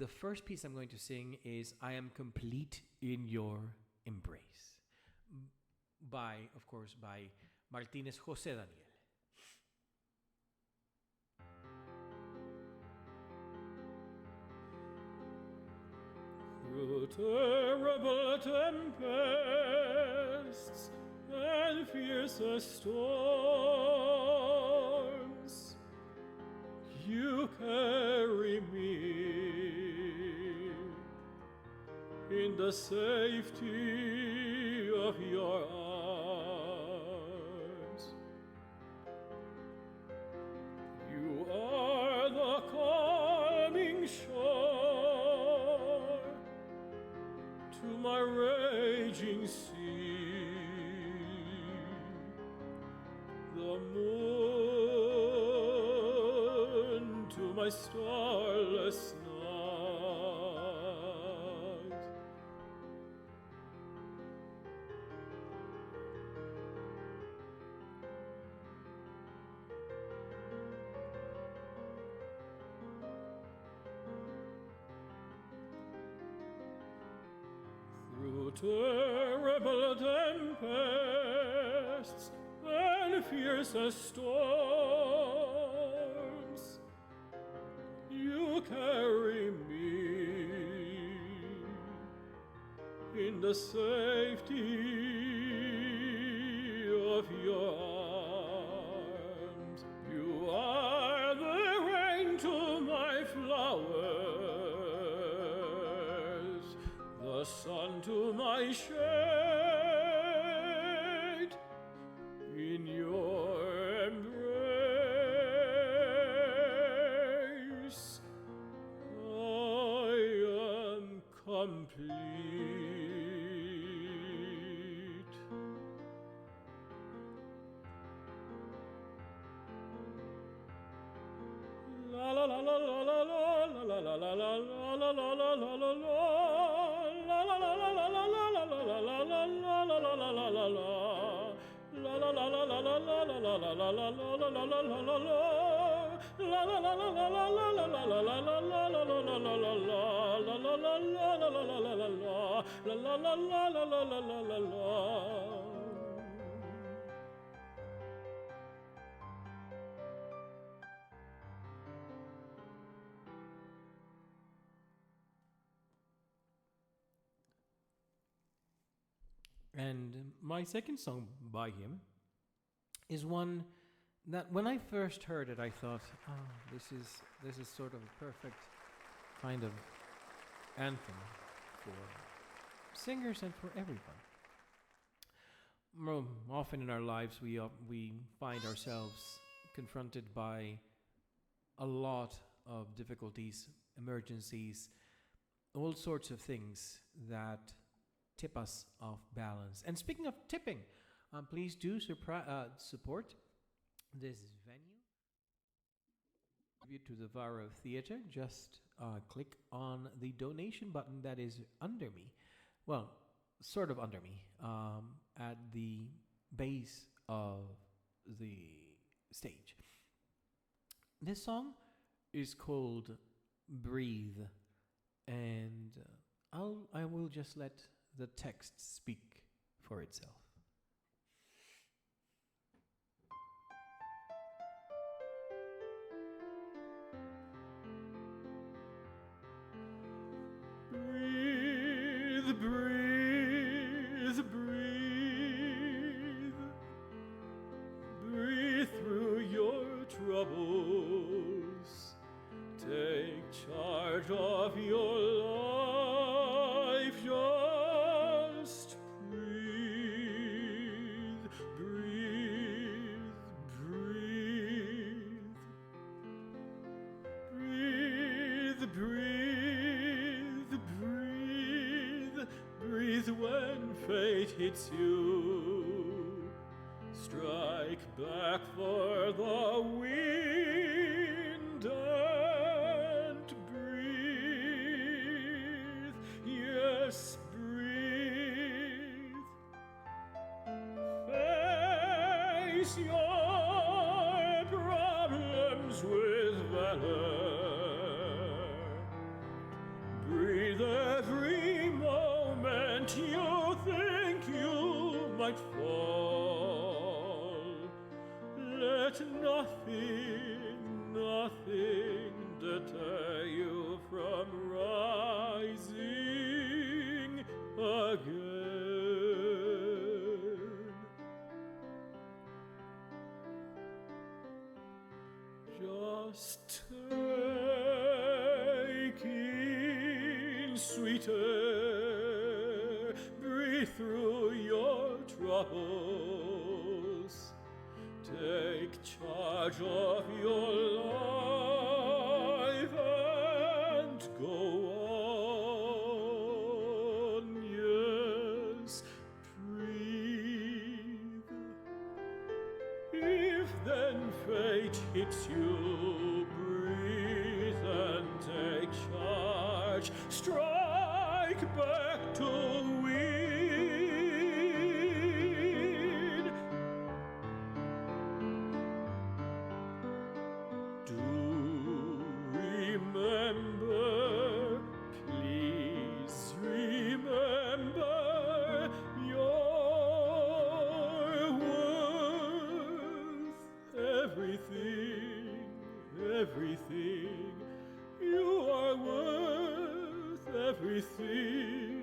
The first piece I'm going to sing is I Am Complete in Your Embrace by, of course, by Martínez José Daniel. Through terrible tempests and fiercest storms, you carry me in the safety of your arms. You are the calming shore to my raging sea, the moon to my starless night. Through terrible tempests and fiercest storms, you carry me in the safety of your arms. You are the rain to my flowers, the sun to my shade. In your embrace, I am complete. La la la la la la la la la la la la la la la la la. La la la la la la la la la la la la la la la la la. La la la la la la la la la la la la la la la la la la. La la la la la la la la la la la la la la la la la la. La la la la la la la la la la. La la la la la la la la la. And my second song by him is one that when I first heard it, I thought, oh, this is sort of a perfect kind of anthem for singers and for everyone. Often in our lives, we find ourselves confronted by a lot of difficulties, emergencies, all sorts of things that tip us off balance. And speaking of tipping, please do support this venue. Tribute to the Varro Theatre. Just click on the donation button that is under me. Well, sort of under me, at the base of the stage. This song is called Breathe, and I will just let the text speak for itself. Breathe, breathe, breathe. Breathe through your troubles. Take charge of your life. Just breathe, breathe, breathe. Breathe, breathe, breathe. Breathe when fate hits you. Strike back for the wind and breathe. Yes, breathe. Face your problems with valor. with every moment you think you might fall. Let nothing deter you from rising again. Just take in sweet air, breathe through your troubles. Take charge of your life and go on. Yes, breathe. If then fate hits you, breathe and take charge. Strike back to win. Do remember, please remember, you're worth everything. You are worth everything.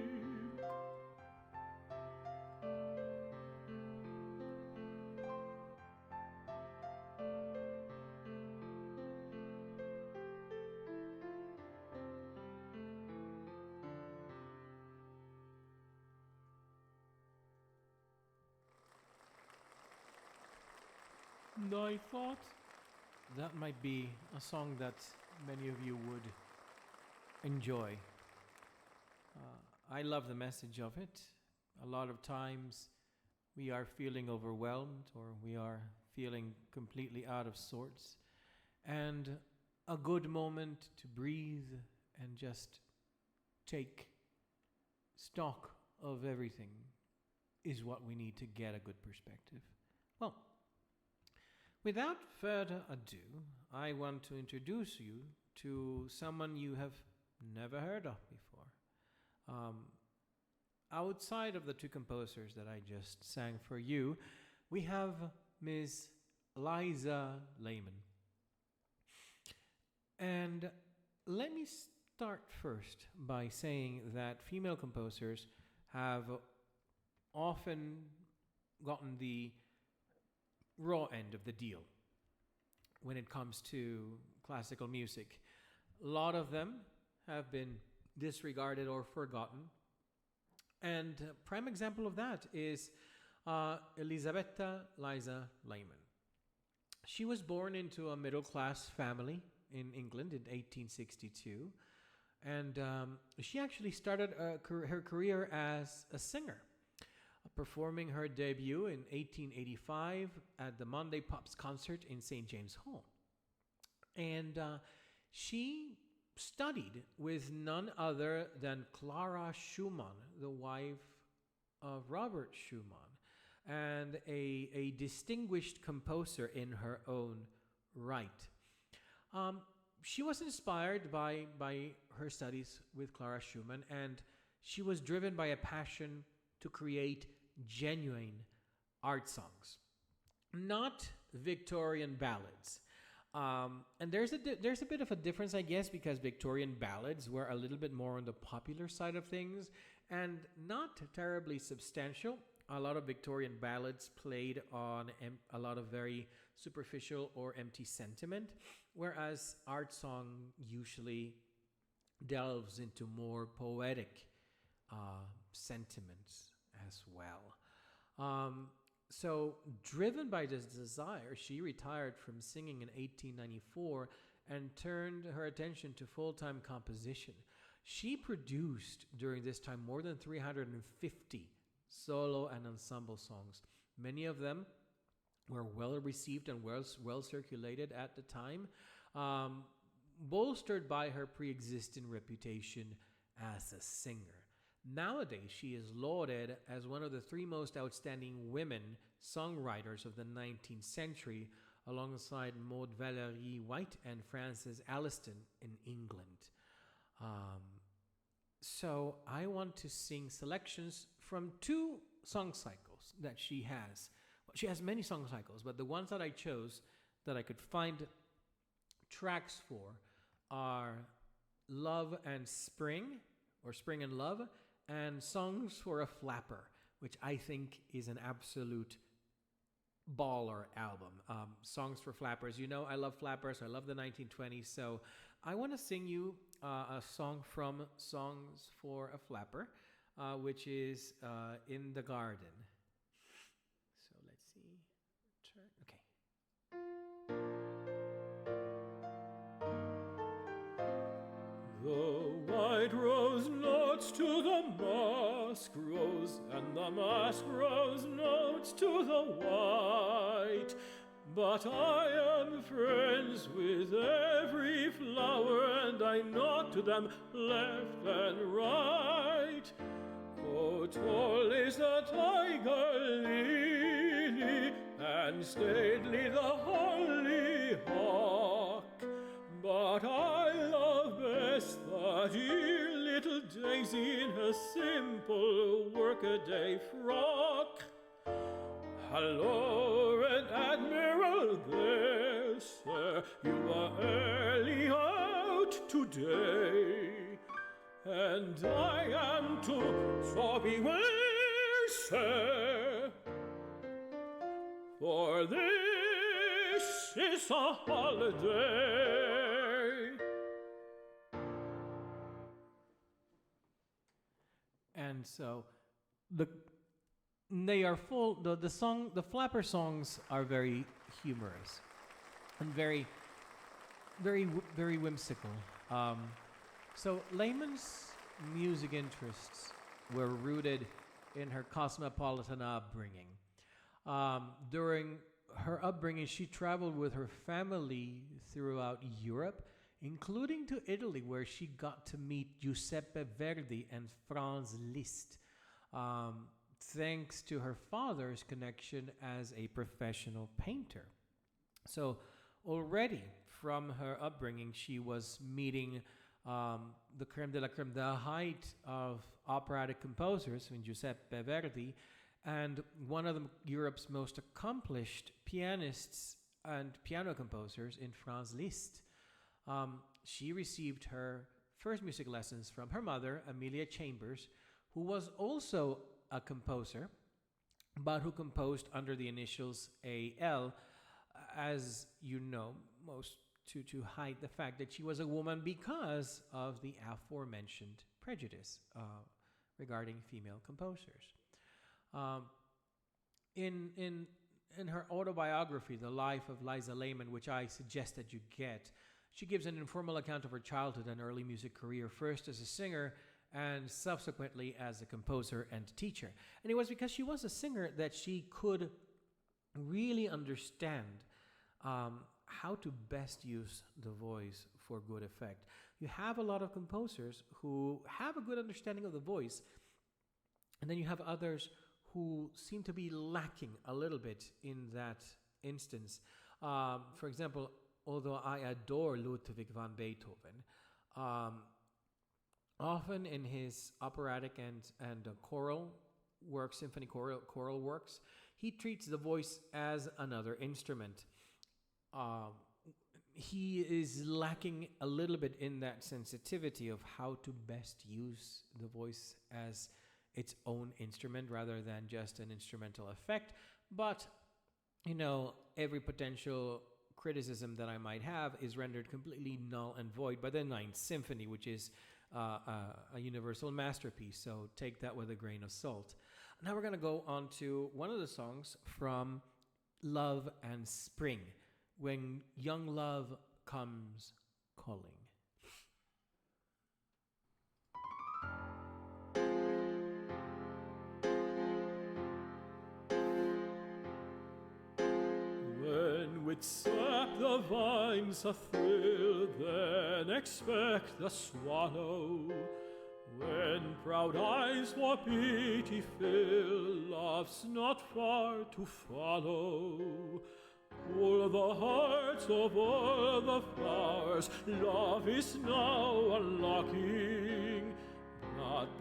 I thought that might be a song that many of you would enjoy. I love the message of it. A lot of times we are feeling overwhelmed or we are feeling completely out of sorts. And a good moment to breathe and just take stock of everything is what we need to get a good perspective. Well, without further ado, I want to introduce you to someone you have never heard of before. Outside of the two composers that I just sang for you, we have Ms. Liza Layman. And let me start first by saying that female composers have often gotten the raw end of the deal when it comes to classical music. A lot of them have been disregarded or forgotten. And a prime example of that is Elisabetta Liza Layman. She was born into a middle-class family in England in 1862. And she actually started her career as a singer, performing her debut in 1885 at the Monday Pops concert in St. James Hall. And she studied with none other than Clara Schumann, the wife of Robert Schumann, and a distinguished composer in her own right. She was inspired by her studies with Clara Schumann, and she was driven by a passion to create genuine art songs, not Victorian ballads. And there's a bit of a difference, I guess, because Victorian ballads were a little bit more on the popular side of things and not terribly substantial. A lot of Victorian ballads played on a lot of very superficial or empty sentiment, whereas art song usually delves into more poetic sentiments as well. So, driven by this desire, she retired from singing in 1894 and turned her attention to full-time composition. She produced during this time more than 350 solo and ensemble songs. Many of them were well received and well circulated at the time, bolstered by her pre-existing reputation as a singer. Nowadays, she is lauded as one of the three most outstanding women songwriters of the 19th century, alongside Maud Valerie White and Frances Alliston in England. So I want to sing selections from two song cycles that she has. Well, she has many song cycles, but the ones that I chose that I could find tracks for are Love and Spring, or Spring and Love, and Songs for a Flapper, which I think is an absolute baller album. Songs for Flappers. You know, I love flappers. I love the 1920s. So I want to sing you a song from Songs for a Flapper, which is In the Garden. So let's see. Okay. The white rose nods to the mask rose, and the mask rose nods to the white. But I am friends with every flower, and I nod to them left and right. Oh, tall is the tiger lily, and stately the hollyhock. But I love best the dear little daisy in her simple workaday frock. Hello, Red Admiral, there, sir, you are early out today, and I am too, so beware, sir, for this is a holiday. And so they are full. The flapper songs are very humorous and very whimsical. So Lehman's music interests were rooted in her cosmopolitan upbringing. During her upbringing, she traveled with her family throughout Europe, including to Italy, where she got to meet Giuseppe Verdi and Franz Liszt, thanks to her father's connection as a professional painter. So already from her upbringing, she was meeting the creme de la creme, the height of operatic composers, in Giuseppe Verdi, and one of Europe's most accomplished pianists and piano composers in Franz Liszt. She received her first music lessons from her mother, Amelia Chambers, who was also a composer, but who composed under the initials AL, as you know, most to hide the fact that she was a woman because of the aforementioned prejudice regarding female composers. In her autobiography, The Life of Liza Lehman, which I suggest that you get, she gives an informal account of her childhood and early music career, first as a singer and subsequently as a composer and teacher. And it was because she was a singer that she could really understand how to best use the voice for good effect. You have a lot of composers who have a good understanding of the voice, and then you have others who seem to be lacking a little bit in that instance. For example, although I adore Ludwig van Beethoven, often in his operatic and choral works, symphony choral works, he treats the voice as another instrument. He is lacking a little bit in that sensitivity of how to best use the voice as its own instrument rather than just an instrumental effect. But, you know, every potential criticism that I might have is rendered completely null and void by the Ninth Symphony, which is a universal masterpiece. So take that with a grain of salt. Now we're going to go on to one of the songs from Love and Spring, When Young Love Comes Calling. When with sap the vines a thrill, then expect the swallow. When proud eyes for pity fill, love's not far to follow. Pull the hearts of all the flowers, love is now unlocking.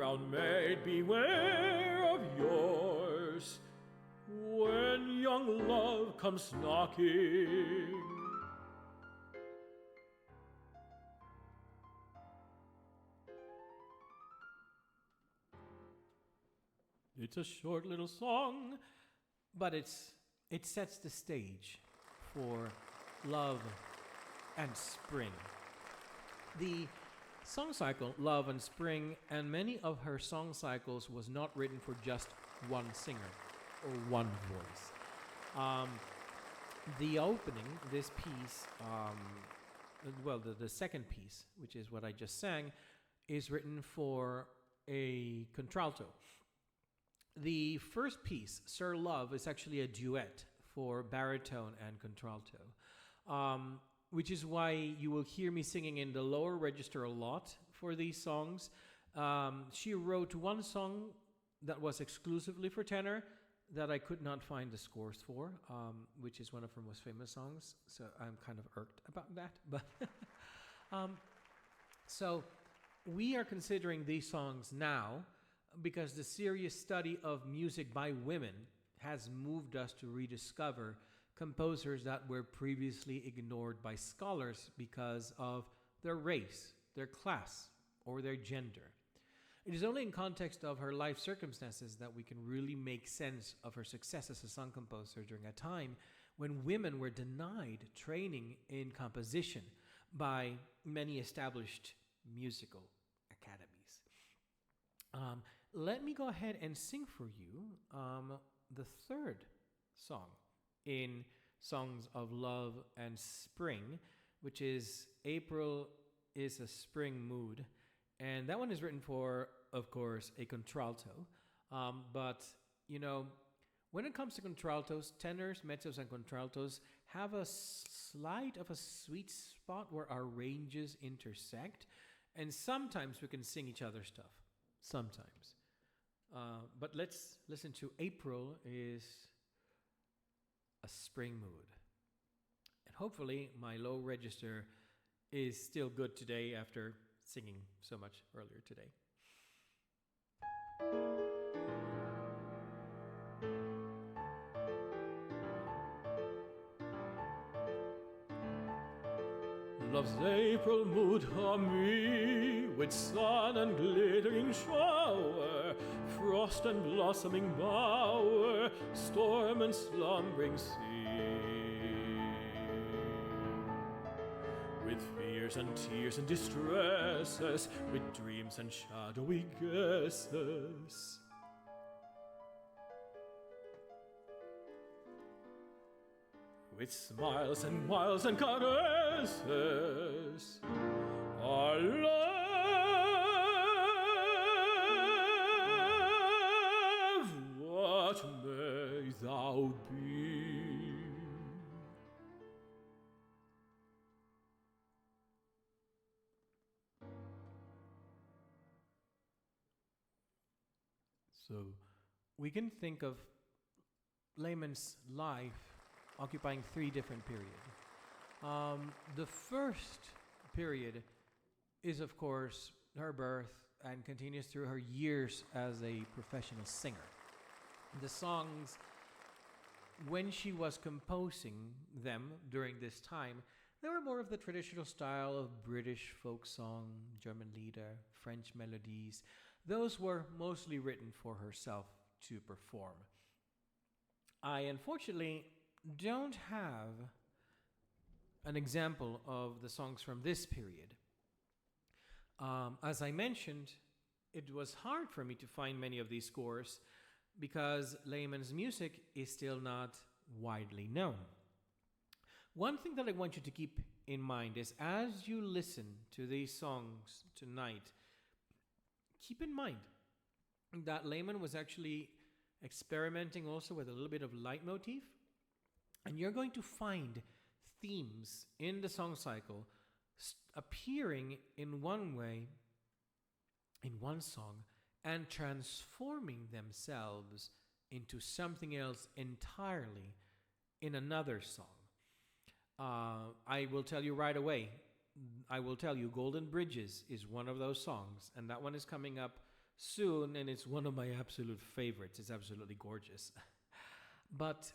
Brown maid, beware of yours when young love comes knocking. It's a short little song, But it sets the stage for love and spring. The song cycle, Love and Spring, and many of her song cycles was not written for just one singer or one voice. The opening, this piece, the second piece, which is what I just sang, is written for a contralto. The first piece, Sir Love, is actually a duet for baritone and contralto, which is why you will hear me singing in the lower register a lot for these songs. She wrote one song that was exclusively for tenor that I could not find the scores for, which is one of her most famous songs. So I'm kind of irked about that. But so we are considering these songs now because the serious study of music by women has moved us to rediscover composers that were previously ignored by scholars because of their race, their class, or their gender. It is only in context of her life circumstances that we can really make sense of her success as a song composer during a time when women were denied training in composition by many established musical academies. Let me go ahead and sing for you the third song in Songs of Love and Spring, which is April is a Spring Mood. And that one is written for, of course, a contralto. But, you know, when it comes to contraltos, tenors, mezzos, and contraltos have a slight of a sweet spot where our ranges intersect. And sometimes we can sing each other's stuff. Sometimes. But let's listen to April is a Spring Mood. And hopefully my low register is still good today after singing so much earlier today. Love's April mood on me, with sun and glittering shower, frost and blossoming bower, storm and slumbering sea. With fears and tears and distresses, with dreams and shadowy guesses. With smiles and wiles and caresses, our love, what may thou be? So we can think of Lehman's life occupying three different periods. The first period is, of course, her birth and continues through her years as a professional singer. The songs, when she was composing them during this time, they were more of the traditional style of British folk song, German Lieder, French melodies. Those were mostly written for herself to perform. I unfortunately don't have an example of the songs from this period. As I mentioned, it was hard for me to find many of these scores because Lehman's music is still not widely known. One thing that I want you to keep in mind is as you listen to these songs tonight, keep in mind that Lehman was actually experimenting also with a little bit of leitmotif. And you're going to find themes in the song cycle appearing in one way, in one song, and transforming themselves into something else entirely in another song. I will tell you right away, I will tell you Golden Bridges is one of those songs, and that one is coming up soon, and it's one of my absolute favorites. It's absolutely gorgeous. But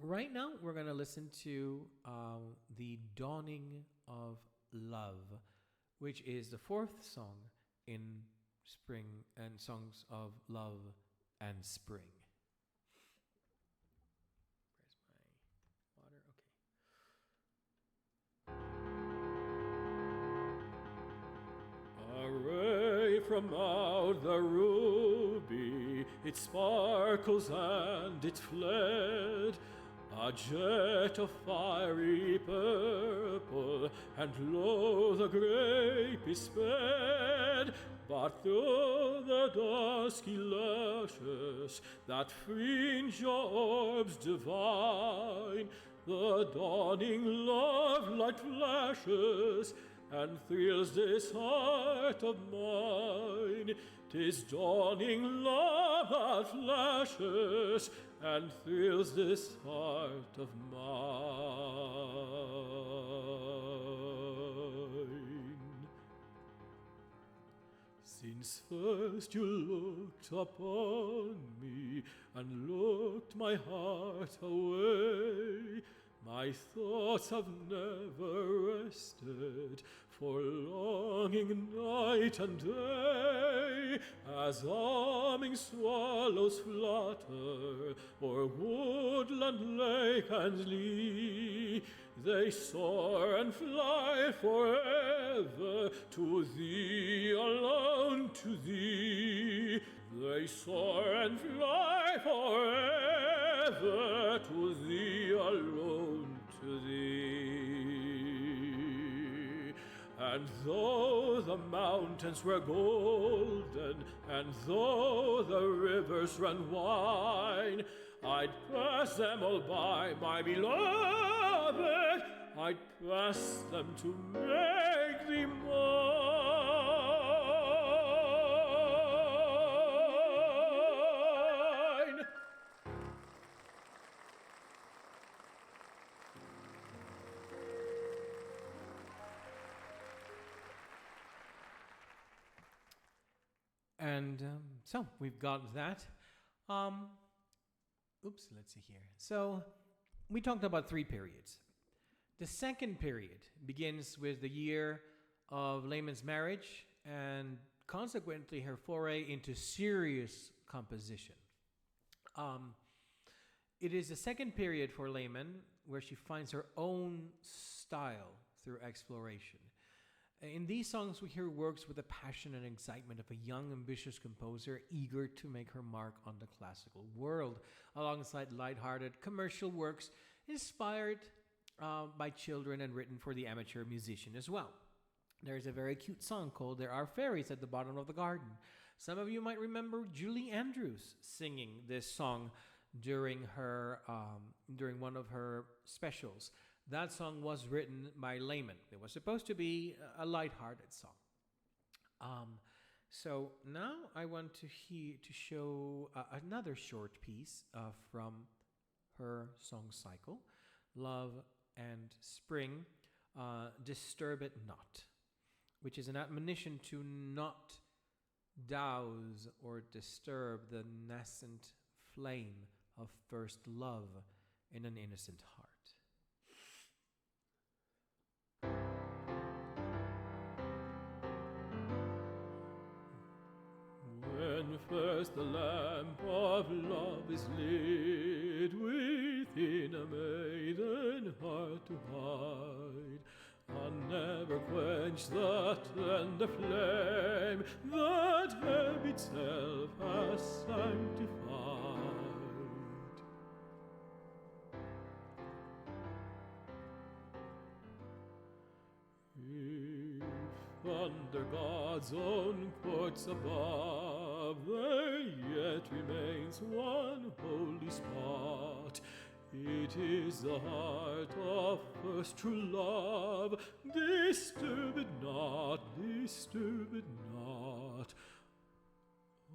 right now, we're going to listen to The Dawning of Love, which is the fourth song in Spring and Songs of Love and Spring. Where's my water? Okay. A ray from out the ruby, it sparkles and it fled. A jet of fiery purple, and lo, the grape is sped. But through the dusky lashes that fringe your orbs divine, the dawning love light flashes and thrills this heart of mine. 'Tis dawning love that flashes and thrills this heart of mine. Since first you looked upon me and looked my heart away, my thoughts have never rested for longing night and day, as arming swallows flutter o'er woodland, lake, and lea. They soar and fly forever to thee, alone to thee. They soar and fly forever to thee, alone to thee. And though the mountains were golden, and though the rivers run wide, I'd pass them all by, my beloved. I'd pass them to make thee mine. And so we've got that. Let's see here. So we talked about 3 periods. The second period begins with the year of Lehman's marriage and consequently her foray into serious composition. It is the second period for Lehman where she finds her own style through exploration. In these songs, we hear works with the passion and excitement of a young, ambitious composer eager to make her mark on the classical world, alongside lighthearted commercial works inspired by children and written for the amateur musician as well. There's a very cute song called There Are Fairies at the Bottom of the Garden. Some of you might remember Julie Andrews singing this song during one of her specials. That song was written by Lehman. It was supposed to be a lighthearted song. So now I want to show another short piece from her song cycle, Love and Spring, Disturb It Not, which is an admonition to not douse or disturb the nascent flame of first love in an innocent heart. When first the lamp of love is lit within a maiden heart to hide, I'll never quench the tender flame that heaven itself has sanctified. If under God's own courts above there yet remains one holy spot, it is the heart of first true love. Disturb it not, disturb it not.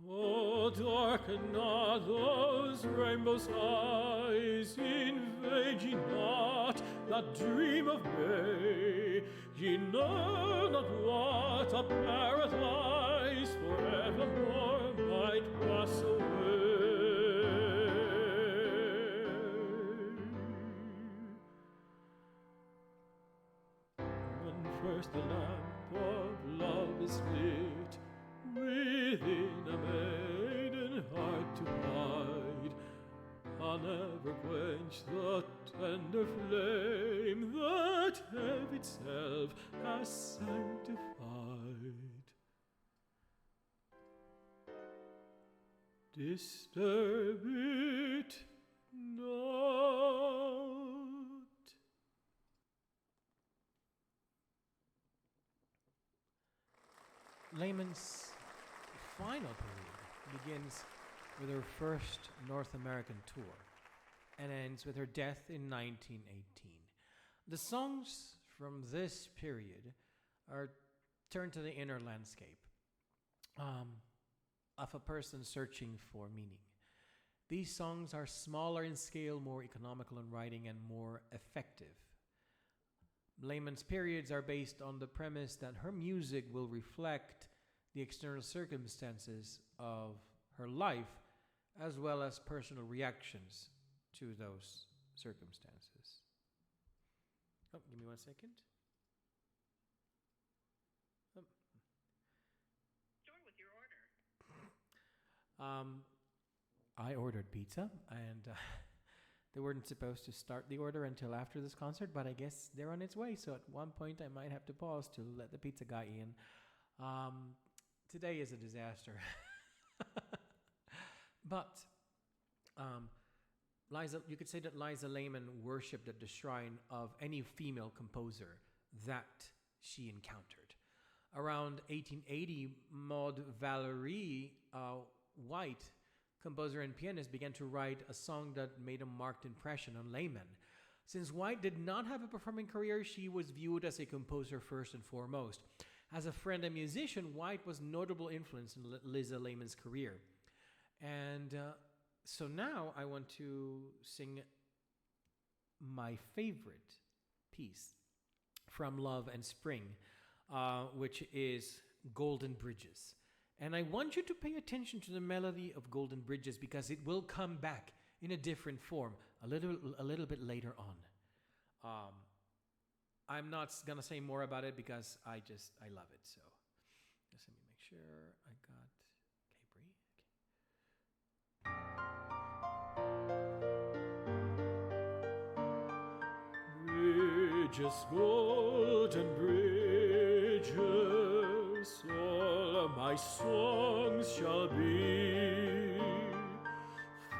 Oh, darken not those rainbow skies, invade ye not that dream of May. Ye know not what a paradise forevermore first the lamp of love is lit within a maiden heart to hide. I'll never quench the tender flame that heaven itself has sanctified. Disturb it not. Lehman's final period begins with her first North American tour and ends with her death in 1918. The songs from this period are turned to the inner landscape of a person searching for meaning. These songs are smaller in scale, more economical in writing, and more effective. Lehman's periods are based on the premise that her music will reflect the external circumstances of her life as well as personal reactions to those circumstances. Oh, give me 1 second. Store with your order. I ordered pizza, and they weren't supposed to start the order until after this concert, but I guess they're on its way. So at one point, I might have to pause to let the pizza guy in. Today is a disaster. But you could say that Liza Lehman worshipped at the shrine of any female composer that she encountered. Around 1880, Maud Valerie White, composer and pianist, began to write a song that made a marked impression on Lehman. Since White did not have a performing career, she was viewed as a composer first and foremost. As a friend and musician, White was a notable influence in Liza Lehman's career. And so now I want to sing my favorite piece from Love and Spring, which is Golden Bridges. And I want you to pay attention to the melody of Golden Bridges because it will come back in a different form a little bit later on. I'm not going to say more about it because I love it. So just let me make sure I got Bridges, golden bridges, all my songs shall be,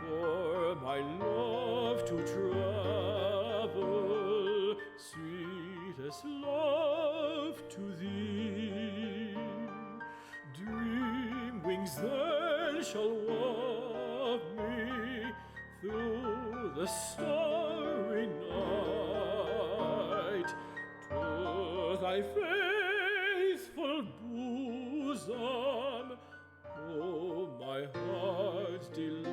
for my love to travel, sweetest love to thee. Dream wings then shall waft me through the starry night to thy faithful bosom, oh my heart's delight.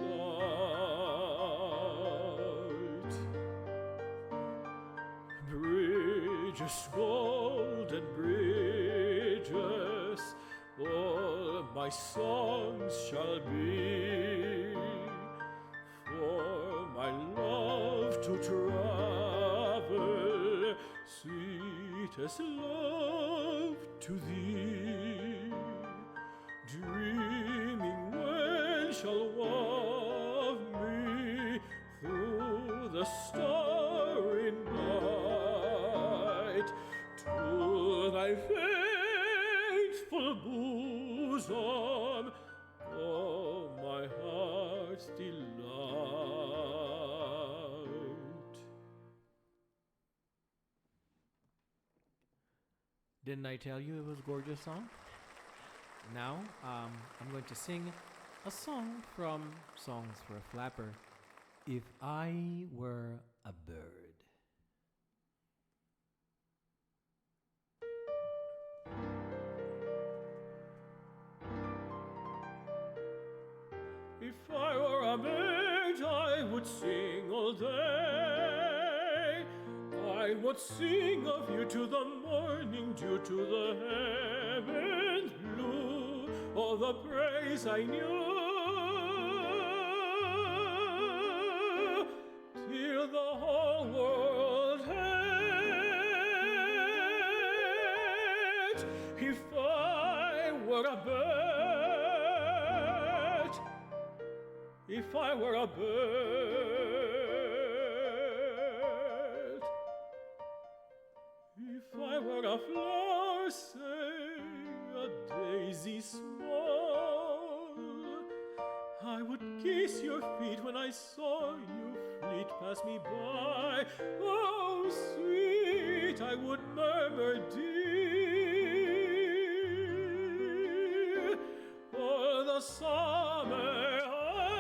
Bridges, golden bridges, all my songs shall be, for my love to travel, sweetest love to thee. Dreaming when shall waft me through the starry night to thy faithful bosom, oh my heart's delight. Didn't I tell you it was a gorgeous song? Now, I'm going to sing a song from Songs for a Flapper, If I Were a Bird. If I were a bird, I would sing all day. I would sing of you to the morning dew, to the heavens blue, all the praise I knew, till the whole world a bird, if I were a bird, if I were a flower, say a daisy small, I would kiss your feet when I saw you fleet past me by. Oh, sweet, I would murmur, dear, all the summer hour,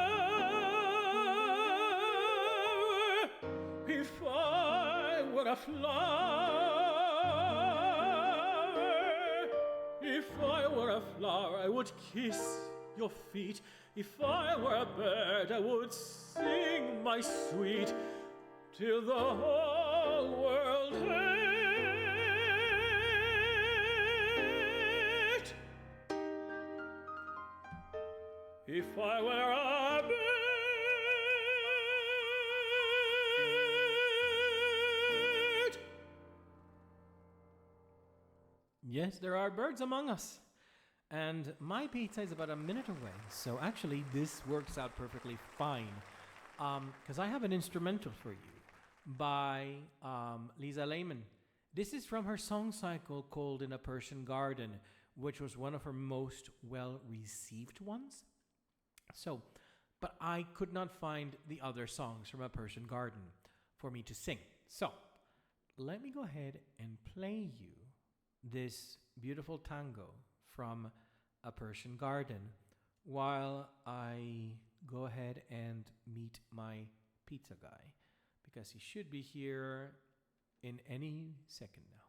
if I were a flower, if I were a flower, I would kiss your feet. If I were a bird, I would sing my sweet till the whole world heard. If I were a bird. Yes, there are birds among us. And my pizza is about a minute away, so actually this works out perfectly fine. Because I have an instrumental for you by Lisa Lehman. This is from her song cycle called In a Persian Garden, which was one of her most well-received ones. So, but I could not find the other songs from A Persian Garden for me to sing. So, let me go ahead and play you this beautiful tango from A Persian Garden while I go ahead and meet my pizza guy, because he should be here in any second now.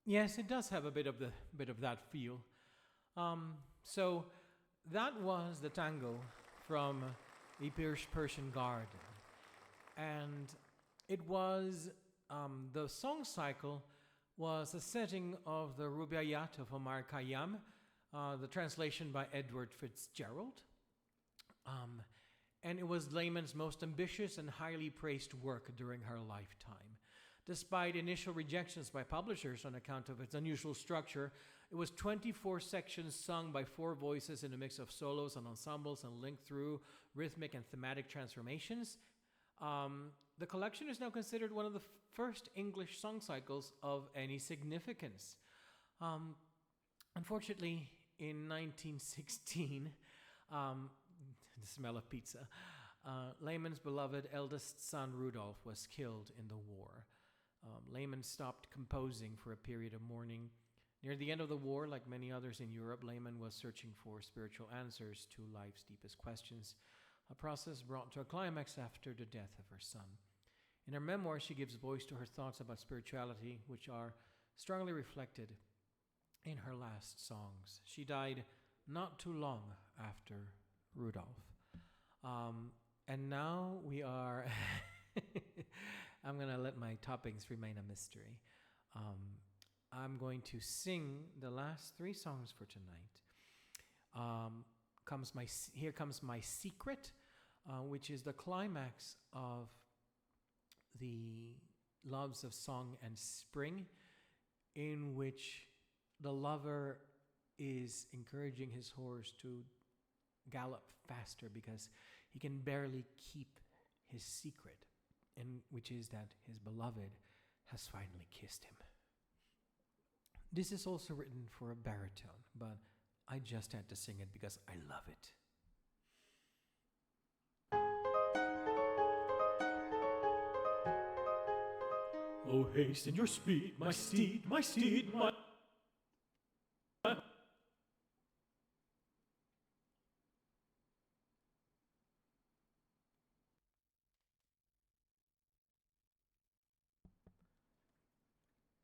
Yes, it does have a bit of that feel. So that was the tango from the Persian Garden, and it was the song cycle was a setting of the Rubaiyat of Omar Khayyam, the translation by Edward Fitzgerald, um, and it was Lehman's most ambitious and highly praised work during her lifetime. Despite initial rejections by publishers on account of its unusual structure, it was 24 sections sung by four voices in a mix of solos and ensembles and linked through rhythmic and thematic transformations. The collection is now considered one of the first English song cycles of any significance. Um, Unfortunately, in 1916, the smell of pizza, Lehman's beloved eldest son Rudolph was killed in the war. Lehman stopped composing for a period of mourning. Near the end of the war, like many others in Europe, Lehman was searching for spiritual answers to life's deepest questions, a process brought to a climax after the death of her son. In her memoir, she gives voice to her thoughts about spirituality, which are strongly reflected in her last songs. She died not too long after Rudolph. And now we are. I'm going to let my toppings remain a mystery. I'm going to sing the last three songs for tonight. Here comes My Secret, which is the climax of the Loves of Song and Spring, in which the lover is encouraging his horse to gallop faster because he can barely keep his secret, and which is that his beloved has finally kissed him. This is also written for a baritone, but I just had to sing it because I love it. Oh, hasten your speed, my steed, my steed, my...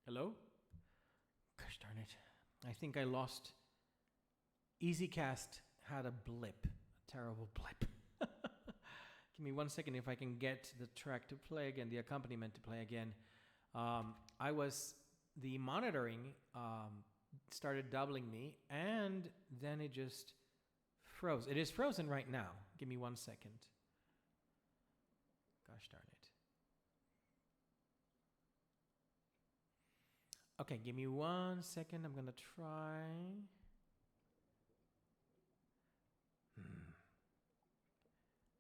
Hello? Gosh darn it. I think I lost. EasyCast had a blip, a terrible blip. Give me 1 second if I can get the track to play again, the accompaniment to play again. The monitoring started doubling me, and then it just froze. It is frozen right now. Give me 1 second. Gosh darn it. Okay, give me 1 second. I'm going to try.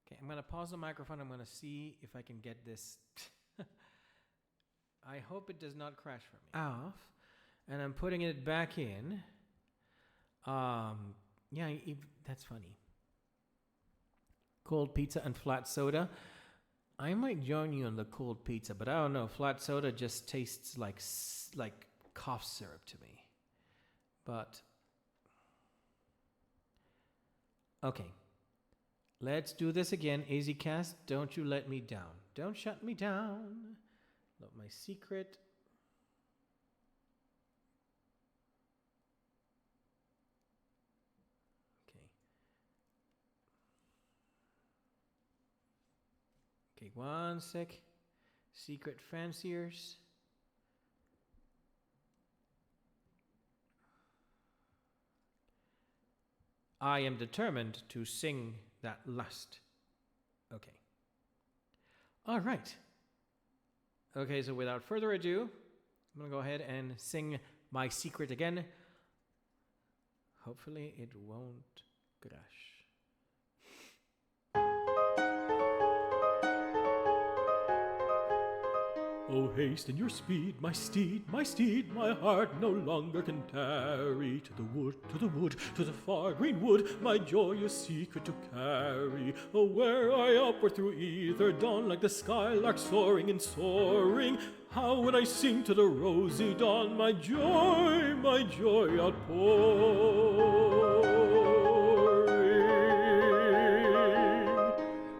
Okay, I'm going to pause the microphone. I'm going to see if I can get this. I hope it does not crash for me. Off. And I'm putting it back in. That's funny. Cold pizza and flat soda. I might join you on the cold pizza, but I don't know. Flat soda just tastes like cough syrup to me. But okay, let's do this again. EasyCast, don't you let me down. Don't shut me down. Love My Secret. Okay, 1 sec. Secret fanciers. I am determined to sing that last. Okay. All right. Okay, so without further ado, I'm going to go ahead and sing My Secret again. Hopefully it won't crash. Oh, hasten your speed, my steed, my heart no longer can tarry. To the wood, to the far green wood, my joyous secret to carry. Oh, where I upward through ether dawn, like the skylark soaring and soaring. How would I sing to the rosy dawn, my joy outpouring.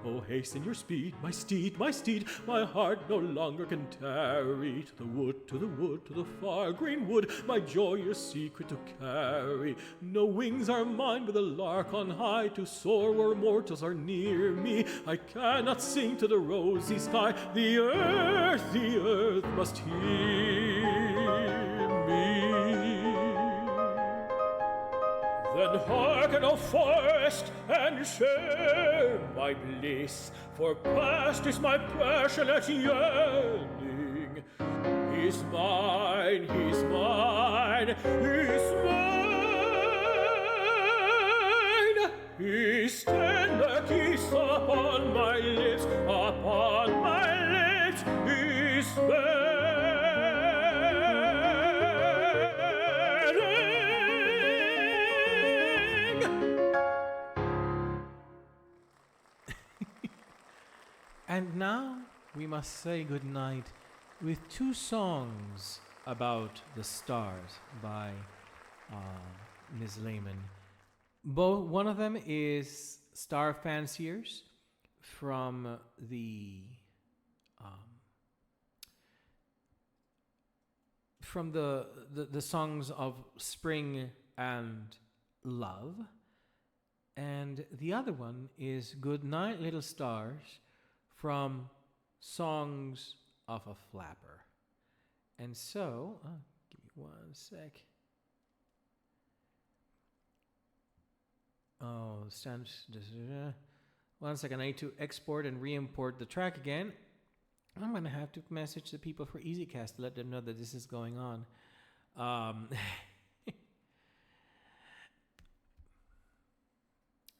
Oh, hasten your speed, my steed, my steed. My heart no longer can tarry. To the wood, to the wood, to the far green wood, my joyous secret to carry. No wings are mine, but the lark on high, to soar where mortals are near me. I cannot sing to the rosy sky. The earth must hear me. Then hearken, O forest, and share my bliss, for past is my passionate yearning. He's mine, he's mine, he's mine. His tender kiss upon my lips, upon my lips, is mine. And now we must say goodnight with two songs about the stars by Ms. Lehman. One of them is Star Fanciers from the songs of Spring and Love. And the other one is Good Night Little Stars from Songs of a Flapper. And so, give me one sec. Oh, one second. I need to export and re-import the track again. I'm going to have to message the people for EasyCast to let them know that this is going on.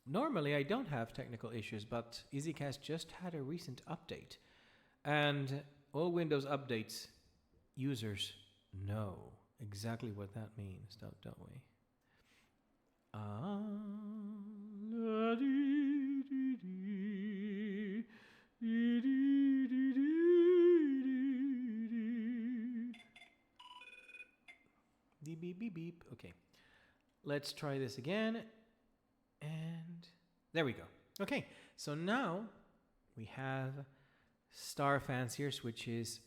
Normally, I don't have technical issues, but EasyCast just had a recent update. And all Windows updates users know exactly what that means, don't we? Beep, beep, beep, beep. Okay. Let's try this again. And there we go. Okay, so now we have Star Fanciers, which is...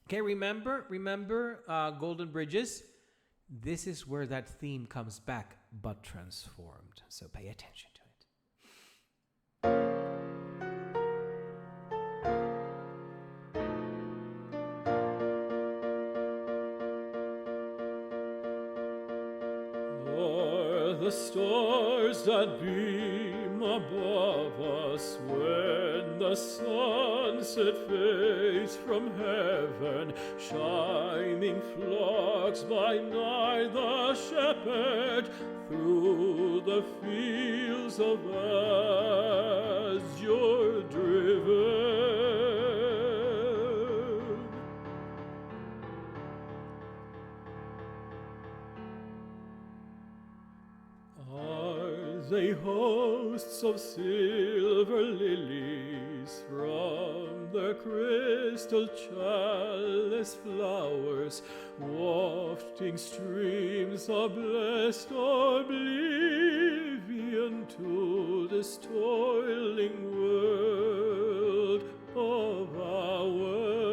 Okay, remember Golden Bridges? This is where that theme comes back, but transformed. So pay attention to it. The stars that beam above us when the sunset fades from heaven, shining flocks by night the shepherd through the fields of azure driven. They hosts of silver lilies from their crystal chalice flowers, wafting streams of blessed oblivion to this toiling world of ours.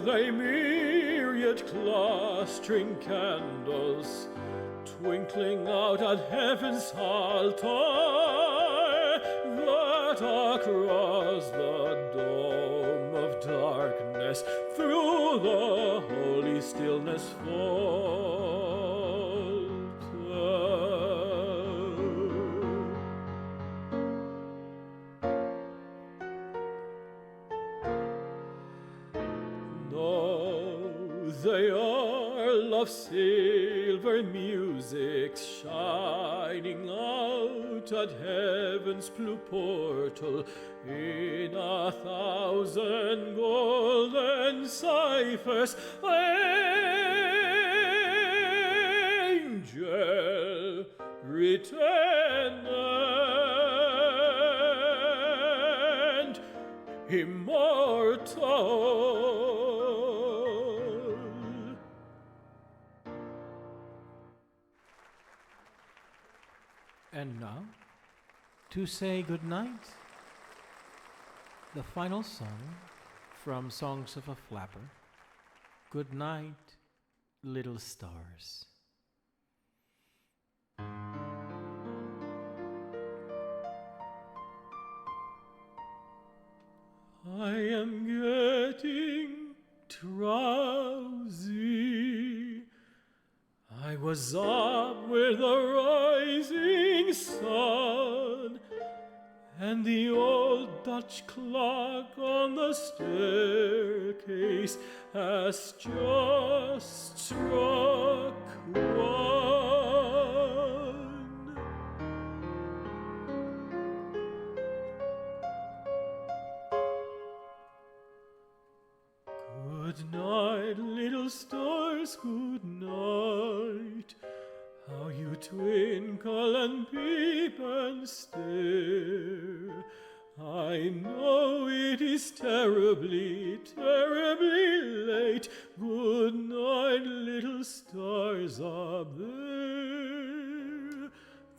They myriad clustering candles twinkling out at heaven's altar, that across the dome of darkness through the holy stillness They are love's silver music shining out at heaven's blue portal in 1,000 golden ciphers. Angel, retenant, immortal. to say goodnight. The final song from Songs of a Flapper. Good night, little stars. I am getting drowsy. I was up with the rising sun, and the old Dutch clock on the staircase has just struck one. Good night, little stars, good night. How you twinkle and peep and stare. I know it is terribly, terribly late. Good night, little stars up there.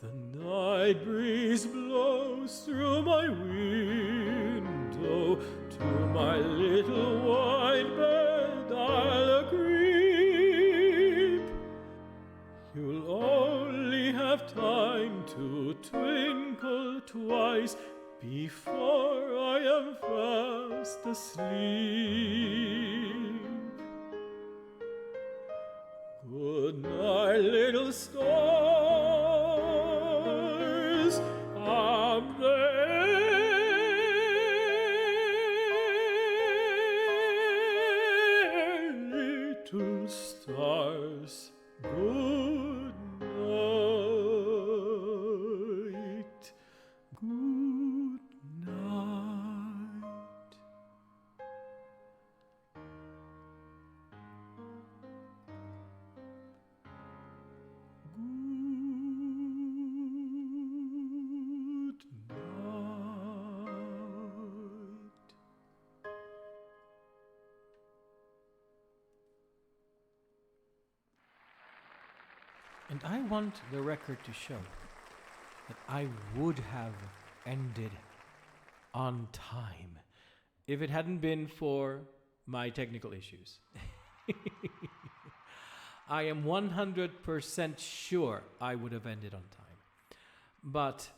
The night breeze blows through my window. To my little white bed I'll creep. You'll only have time to twinkle twice before I am fast asleep. Good night, little stars up there. Little stars, good night, good night. Good night. And I want the record to show that I would have ended on time if it hadn't been for my technical issues. I am 100% sure I would have ended on time. But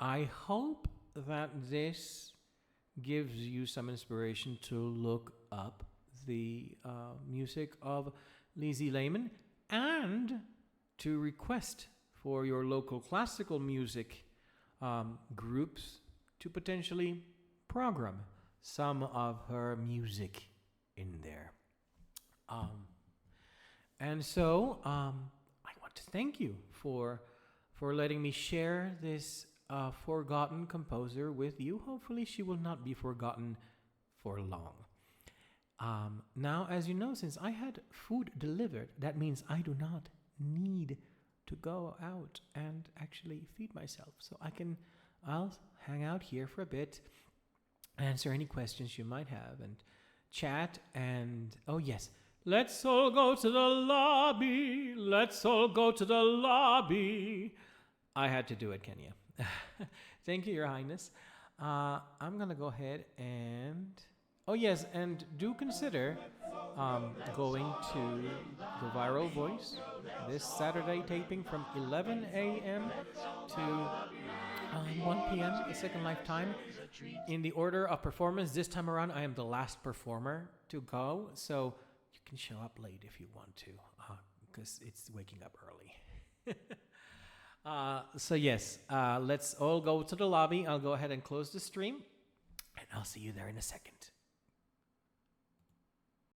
I hope that this gives you some inspiration to look up the music of Lizzie Lehman and to request for your local classical music groups to potentially program some of her music in there. And so I want to thank you for letting me share this forgotten composer with you. Hopefully she will not be forgotten for long. Now, as you know, since I had food delivered, that means I do not need to go out and actually feed myself. So I'll hang out here for a bit, answer any questions you might have, and chat. And oh yes, let's all go to the lobby. Let's all go to the lobby. I had to do it, Kenya. Thank you, Your Highness. I'm gonna go ahead and oh yes, and do consider going to the Varro Voice this Saturday taping from 11 a.m. to 1 p.m. Secondlife time. In the order of performance, this time around I am the last performer to go, so you can show up late if you want to, because it's waking up early. So yes, let's all go to the lobby. I'll go ahead and close the stream, and I'll see you there in a second.